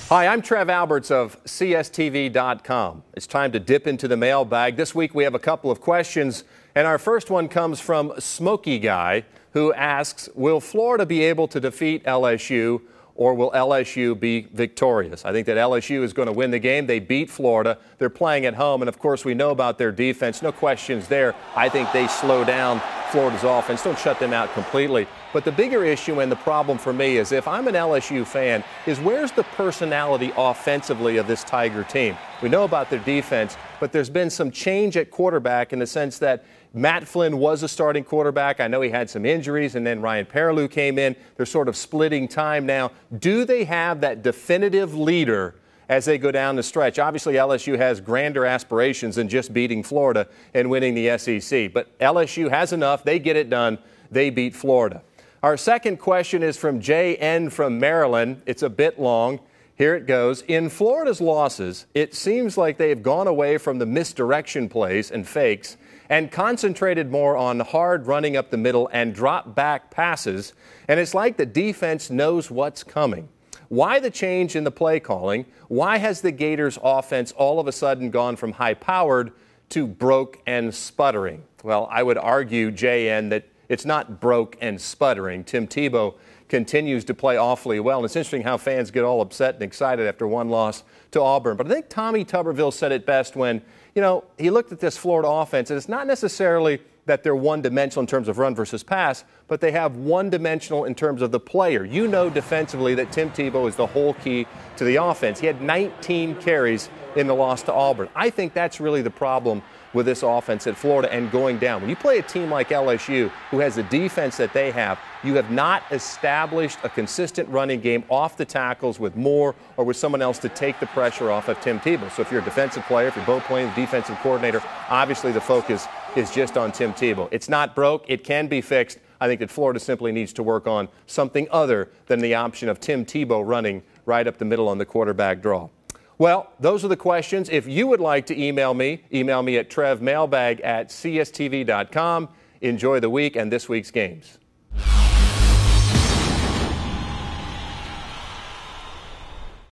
Hi, I'm Trev Alberts of CSTV.com. It's time to dip into the mailbag. This week we have a couple of questions, and our first one comes from Smokey Guy, who asks, will Florida be able to defeat LSU, or will LSU be victorious? I think that LSU is going to win the game. They beat Florida. They're playing at home, and of course we know about their defense. No questions there. I think they slow down Florida's offense. Don't shut them out completely. But the bigger issue and the problem for me is, if I'm an LSU fan, is where's the personality offensively of this Tiger team? We know about their defense, but there's been some change at quarterback in the sense that Matt Flynn was a starting quarterback. I know he had some injuries, and then Ryan Perrilloux came in. They're sort of splitting time now. Do they have that definitive leader as they go down the stretch? Obviously, LSU has grander aspirations than just beating Florida and winning the SEC. But LSU has enough. They get it done. They beat Florida. Our second question is from J.N. from Maryland. It's a bit long. Here it goes. In Florida's losses, it seems like they've gone away from the misdirection plays and fakes and concentrated more on hard running up the middle and drop back passes. And it's like the defense knows what's coming. Why the change in the play calling? Why has the Gators offense all of a sudden gone from high-powered to broke and sputtering? Well, I would argue, JN, that it's not broke and sputtering. Tim Tebow continues to play awfully well. And it's interesting how fans get all upset and excited after one loss to Auburn. But I think Tommy Tuberville said it best when, he looked at this Florida offense, and it's not necessarily that they're one-dimensional in terms of run versus pass, but they have one-dimensional in terms of the player. You know defensively that Tim Tebow is the whole key to the offense. He had 19 carries in the loss to Auburn. I think that's really the problem with this offense at Florida and going down. When you play a team like LSU, who has the defense that they have, you have not established a consistent running game off the tackles with Moore or with someone else to take the pressure off of Tim Tebow. So if you're a defensive player, if you're both playing the defensive coordinator, obviously the focus is just on Tim Tebow. It's not broke. It can be fixed. I think that Florida simply needs to work on something other than the option of Tim Tebow running right up the middle on the quarterback draw. Well, those are the questions. If you would like to email me at trevmailbag@cstv.com. Enjoy the week and this week's games.